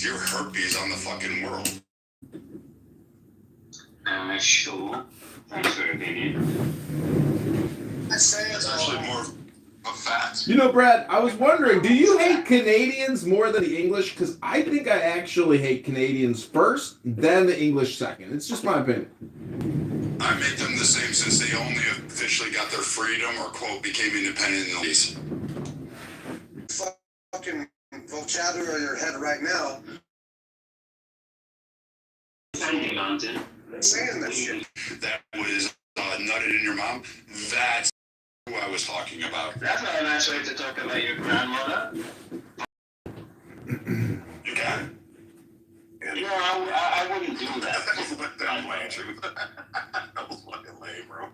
you're herpes on the fucking world. Sure. Thanks for your opinion. I say it's actually more of a fact. You know, Brad, I was wondering, do you hate Canadians more than the English? Because I think I actually hate Canadians first, then the English second. It's just my opinion. I make them the same since they only officially got their freedom or, quote, became independent in the 80s. Fucking vocabulary in your head right now. Thank Mountain. Saying that shit. That was nutted in your mom. That's who I was talking about. That's not a nice way to talk about your grandmother. You got it? Yeah, I wouldn't do that. That was lame, that was fucking lame, bro.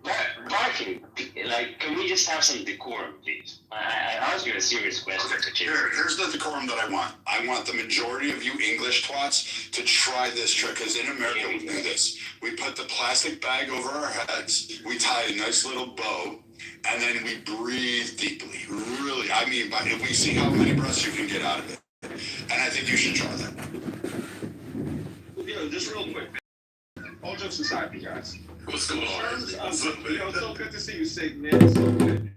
Barking, like, can we just have some decorum, please? I asked you a serious question. Okay, here's the decorum that I want. I want the majority of you English twats to try this trick, because in America we do this. We put the plastic bag over our heads, we tie a nice little bow, and then we breathe deeply. Really, I mean, we see how many breaths you can get out of it. And I think you should try that. Just real quick. All jokes aside, you guys. What's going on? It's so good to see you safe, man. It's so good.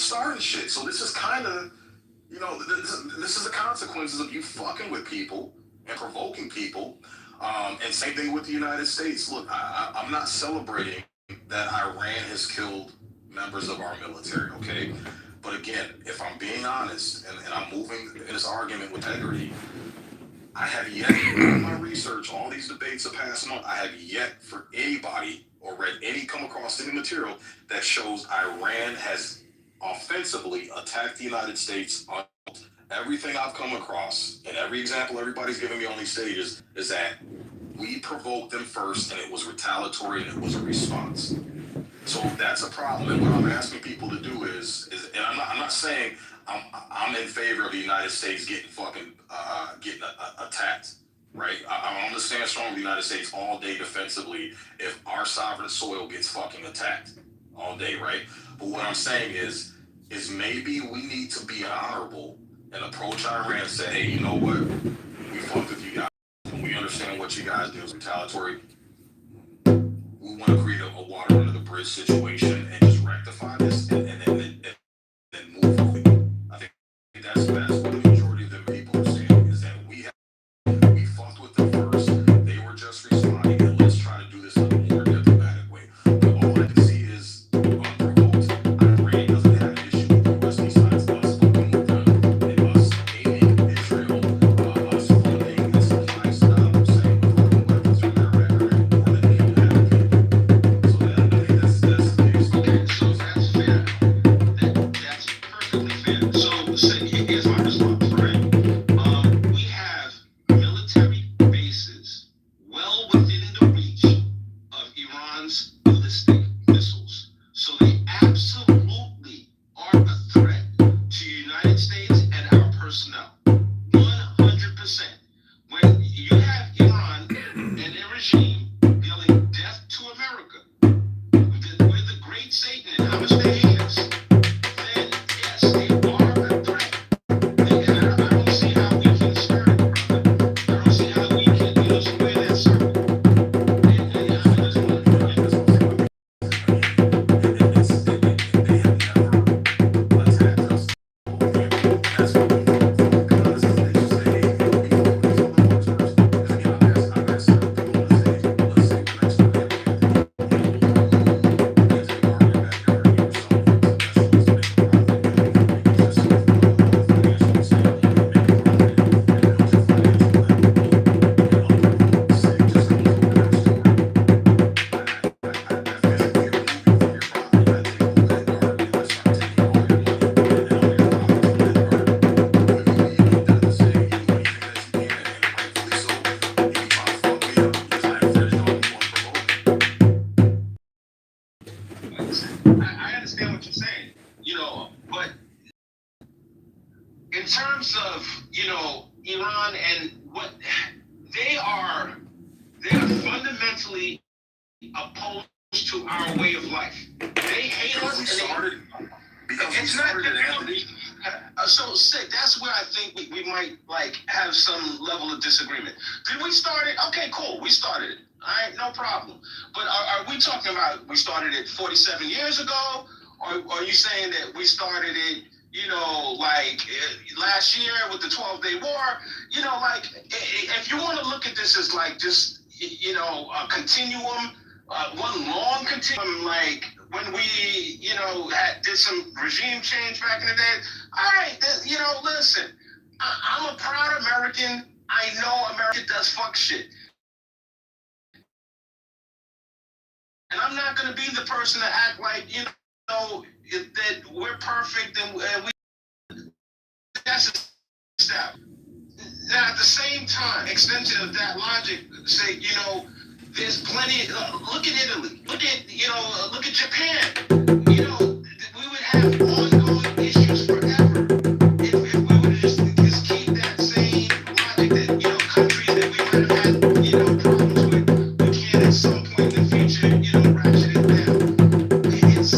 starting shit. So this is kind of, this is the consequences of you fucking with people and provoking people. And same thing with the United States. Look, I'm not celebrating that Iran has killed members of our military, okay? But again, if I'm being honest and I'm moving in this argument with integrity, I have yet, in my research, all these debates of past month, I have yet for anybody or come across any material that shows Iran has offensively attacked the United States. Everything I've come across and every example everybody's giving me on these stages is that we provoked them first and it was retaliatory and it was a response. So that's a problem. And what I'm asking people to do is and I'm not saying I'm in favor of the United States getting attacked, right? I understand strong with the United States all day defensively if our sovereign soil gets fucking attacked all day, right? But what I'm saying is maybe we need to be honorable and approach Iran and say, hey, you know what? We fucked with you guys. And we understand what you guys do is retaliatory. We want to create a water under the bridge situation and just rectify this and move on. I think that's what the majority of the people are saying is that we fucked with them first. They were just responding, and let's try to do this in a more diplomatic way. But all I can see is unprovoked. Iran doesn't have an issue with the rest of these sides, us fucking with them, and us aiding Israel, us funding and supplying Saddam Hussein with weapons from their record more than they have. So I think that's the biggest So they absolutely are a threat to the United States and our personnel. 100%. When you have Iran and their regime dealing death to America, with the great Satan and how much they hate us, then yes, they are a threat. I don't see how we can skirt it, brother. I don't see how we can, square that circle. I understand what you're saying, but in terms of, Iran and what they are fundamentally opposed to our way of life. They hate us, it's not difficult. So sick. That's where I think we might have some level of disagreement. Did we start it? Okay, cool. We started it. All right, no problem. But are we talking about we started it 47 years ago, or are you saying that we started it, last year with the 12-day war? If you want to look at this as just a continuum, one long continuum, like when we, did some regime change back in the day. All right, listen, I'm a proud American. I know America does fuck shit. And I'm not going to be the person to act like, that we're perfect and we, that's a step. Now, at the same time, extension of that logic, say, there's plenty. Look at Italy. Look at Japan. We would have ongoing issues forever if we would just keep that same logic that countries that we might have had problems with, we can at some point in the future ratchet it down. It's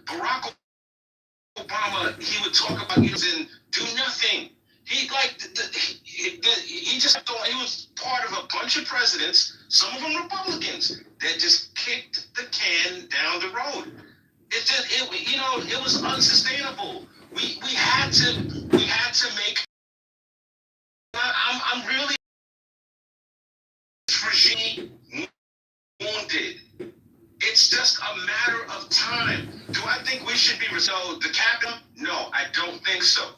Barack Obama, he would talk about and do nothing. He he just thought he was part of a bunch of presidents, some of them Republicans, that just kicked the can down the road. It was unsustainable. We had to make. I'm really regime wounded. It's just a matter of time. Do I think we should be so the captain? No, I don't think so.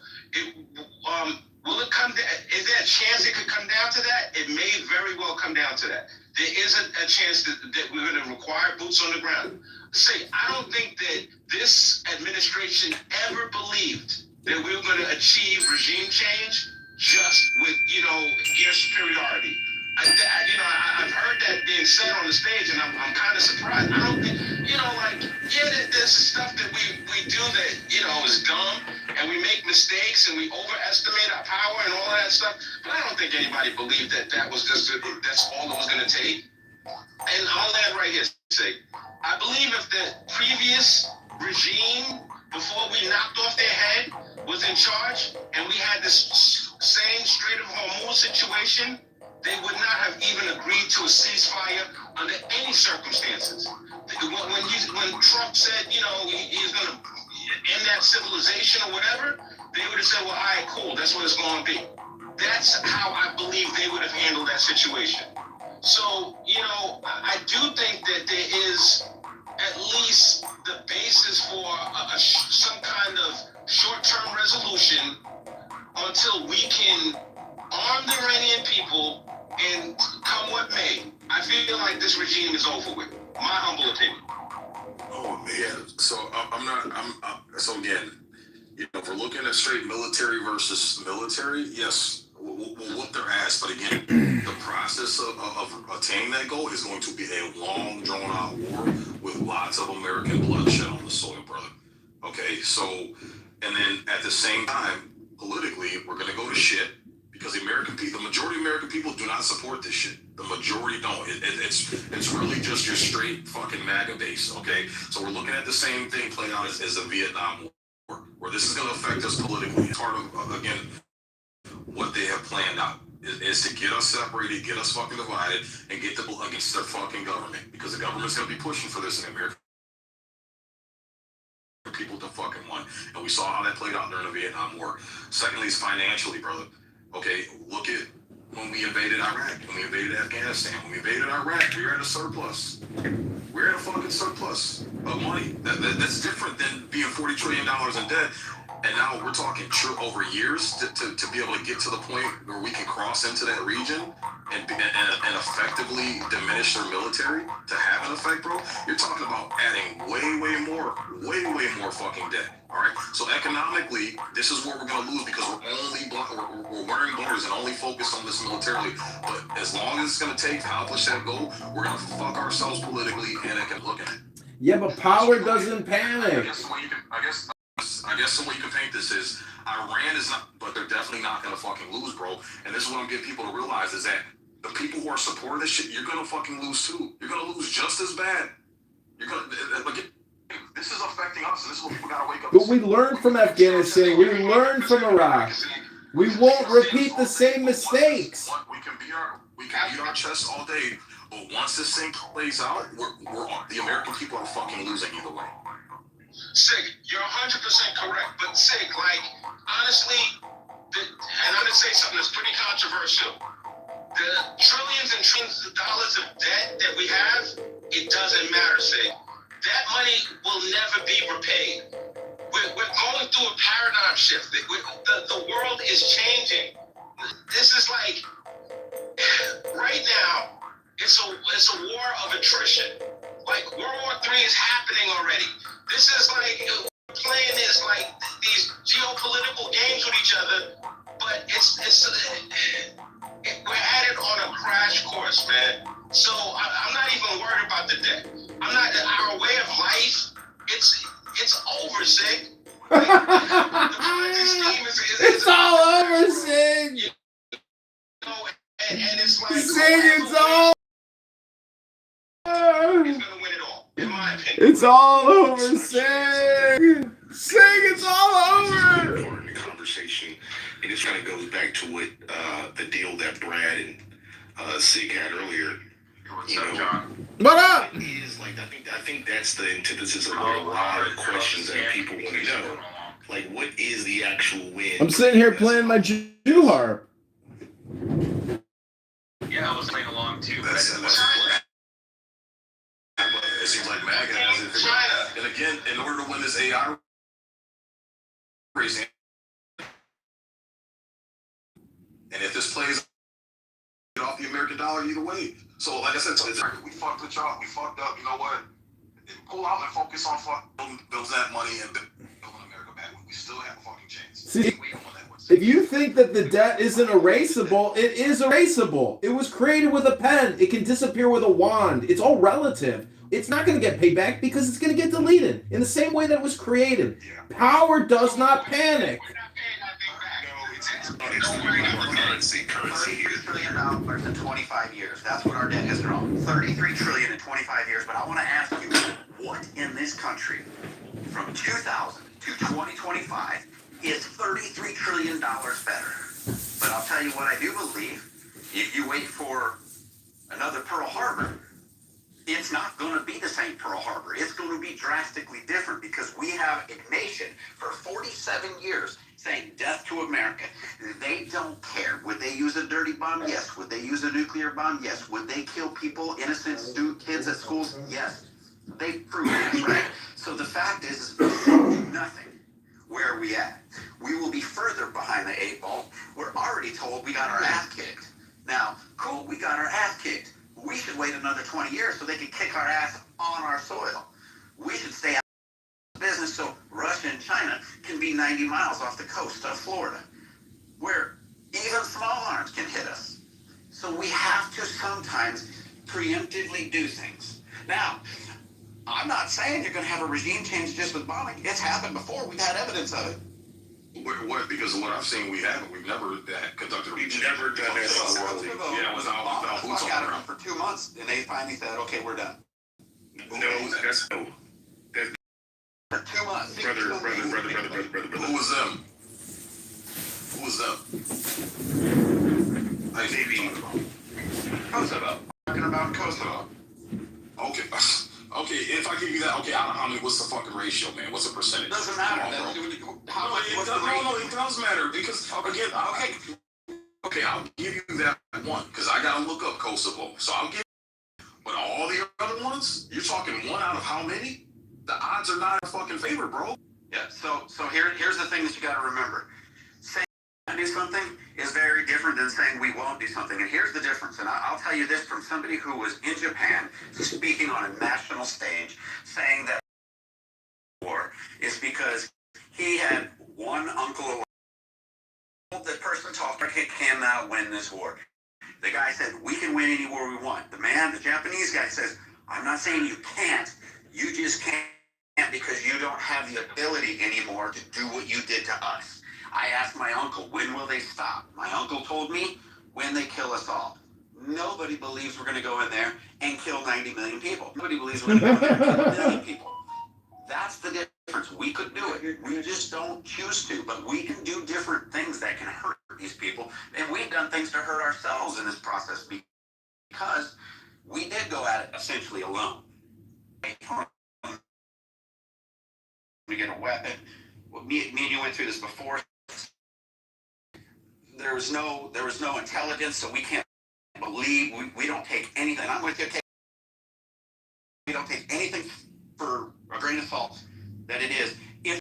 Will it come down? Is there a chance it could come down to that? It may very well come down to that. There is a chance that we're going to require boots on the ground. Say, I don't think that this administration ever believed that we were going to achieve regime change just with air superiority. I've heard that being said on the stage, and I'm kind of surprised. I don't think, there's stuff that we do that, is dumb, and we make mistakes, and we overestimate our power and all of that stuff, but I don't think anybody believed that was that's all it was going to take. And I'll land right here, say, I believe if the previous regime, before we knocked off their head, was in charge, and we had this same Strait of Hormuz situation, they would not have even agreed to a ceasefire under any circumstances. When Trump said, he's going to end that civilization or whatever, they would have said, well, all right, cool, that's what it's going to be. That's how I believe they would have handled that situation. So, I do think that there is at least the basis for some kind of short-term resolution until we can arm the Iranian people and come what may. I feel like this regime is over with. My humble opinion. Oh man, so so again, if we're looking at straight military versus military, yes, we'll whoop their ass. But again, the process of attaining that goal is going to be a long, drawn-out war with lots of American bloodshed on the soil, brother. Okay, so, and then at the same time, politically, we're going to go to shit because the majority of American people do not support this shit. The majority don't. It's really just your straight fucking MAGA base, okay? So we're looking at the same thing play out as the Vietnam War, where this is going to affect us politically. It's part of, again, what they have planned out is to get us separated, get us fucking divided, and get them against their fucking government. Because the government's going to be pushing for this in America. People to fucking won. And we saw how that played out during the Vietnam War. Secondly, is financially, brother. Okay, look at when we invaded Iraq, when we invaded Afghanistan, when we invaded Iraq, we were at a surplus. We're at a fucking surplus of money. That's different than being $40 trillion in debt. And now we're talking over years to be able to get to the point where we can cross into that region and effectively diminish their military to have an effect, bro. You're talking about adding way more fucking debt. All right. So economically, this is where we're gonna lose because we're wearing borders and only focused on this militarily. But as long as it's gonna take to accomplish that goal, we're gonna fuck ourselves politically and economically. Yeah, but power doesn't panic. I guess the way you can paint this is Iran is not, but they're definitely not going to fucking lose, bro. And this is what I'm getting people to realize is that the people who are supporting this shit, you're going to fucking lose too. You're going to lose just as bad. You're going to, this is affecting us, and this is what people got to wake up to. But we learned from Afghanistan. We learned from Iraq. We won't repeat the same mistakes. We can beat our chests all day, but once this thing plays out, the American people are fucking losing either way. Sig, you're 100% correct, but Sig, honestly, and I'm gonna say something that's pretty controversial. The trillions and trillions of dollars of debt that we have, it doesn't matter, Sig. That money will never be repaid. We're going through a paradigm shift. The world is changing. This is right now, it's a war of attrition. World War III is happening already. This is playing these geopolitical games with each other, but we're at it on a crash course, man. So I'm not even worried about the debt. Our way of life. It's over, Sig. The Ponzi scheme it's all over, Sig. And it's Sig, it's all. He's gonna win it all, in my opinion. It's all over, Sig. Sig, it's all over. Part of the conversation, and this kind of goes back to what the deal that Brad and Sig had earlier. What up? Is I think that's the antithesis of what a lot of questions that people want to know. What is the actual win? I'm sitting here playing my Jew harp. Yeah, I was playing along too. But it seems like MAGA has it figured out. And again, in order to win this AI race, and if this plays off the American dollar either way. So like I said, we fucked with y'all, we fucked up, you know what? Pull out and focus on build that money and building America back. We still have a fucking chance. See, if you think that the debt isn't erasable, it is erasable. It was created with a pen. It can disappear with a wand. It's all relative. It's not going to get paid back because it's going to get deleted in the same way that it was created. Power does not panic. $33 trillion in 25 years. That's what our debt has grown. $33 trillion in 25 years. But I want to ask you, what in this country from 2000 to 2025 is $33 trillion better? But I'll tell you what I do believe If you wait for another Pearl Harbor, it's not going to be the same Pearl Harbor. It's going to be drastically different because we have a nation for 47 years saying death to America. They don't care. Would they use a dirty bomb? Yes. Would they use a nuclear bomb? Yes. Would they kill people, innocent kids at schools? Yes. They prove this, right? So the fact is nothing. Where are we at? We will be further behind the 8 ball. We're already told we got our ass kicked. Now, cool, we got our ass kicked. We should wait another 20 years so they can kick our ass on our soil. We should stay out of business so Russia and China can be 90 miles off the coast of Florida, where even small arms can hit us. So we have to sometimes preemptively do things. Now, I'm not saying you're going to have a regime change just with bombing. It's happened before. We've had evidence of it. What? Because of what I've seen, we haven't. We've never conducted a We've never done that before. Yeah, without boots on the ground. For 2 months, and they finally said, okay, we're done. No, that's no. For 2 months. Brother. Who was them? Who was them? I Maybe. Kosovo. Talking about Kosovo. Okay. Okay, if I give you that, okay, I don't know how many, what's the fucking ratio, man? What's the percentage? Doesn't matter. Come on, bro. How much? What's the ratio? No, it does matter because, again, okay, I'll give you that one because I gotta look up Kosovo. So I'll give you, but all the other ones, you're talking 1 out of how many? The odds are not in fucking favor, bro. Yeah. So here's the thing that you got to remember. Saying do something is very different than saying we won't do something. And here's the difference. And I'll tell you this from somebody who was in Japan, speaking on a national stage, saying that war is because he had one uncle. The person talked, cannot win this war. The guy said, we can win any war we want. The Japanese guy says, I'm not saying you can't. You just can't because you don't have the ability anymore to do what you did to us. I asked my uncle, when will they stop? My uncle told me, when they kill us all. Nobody believes we're going to go in there and kill 90 million people. Nobody believes we're going to go in there and kill 1 million people. That's the difference. We could do it. We just don't choose to, but we can do different things that can hurt these people. And we've done things to hurt ourselves in this process because we did go at it essentially alone. We get a weapon. Well, me and you went through this before. There was no intelligence, so we can't believe. We don't take anything. I'm with you. We don't take anything for a grain of salt that it is. If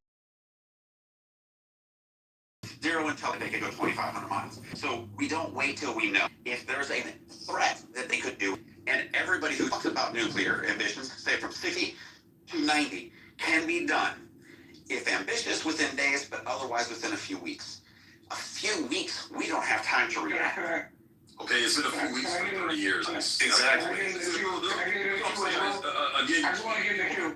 zero intelligence, they could go 2,500 miles. So we don't wait till we know. If there's a threat that they could do, and everybody who talks about nuclear ambitions, say from 60 to 90, can be done. If ambitious, within days, but otherwise within a few weeks. A few weeks, we don't have time to react. Okay, it's been a few weeks for 30 years. Exactly. Again, I just want to get in the queue.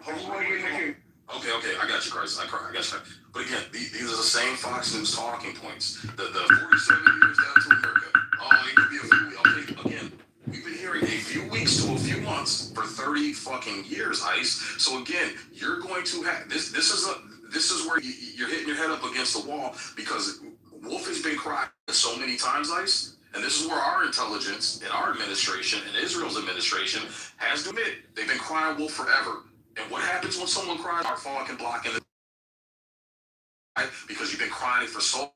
Okay, I got you, Christ. I got you. But again, these are the same Fox News talking points. The 47 years down to America. Oh, it could be a few. Okay, again, we've been hearing a few weeks to a few months for 30 fucking years, Ice. So again, you're going to have this. This is where you're hitting your head up against the wall because Wolf has been cried so many times, Ice. And this is where our intelligence and our administration and Israel's administration has to admit they've been crying wolf forever. And what happens when someone cries? Our fucking blocking the because you've been crying it for so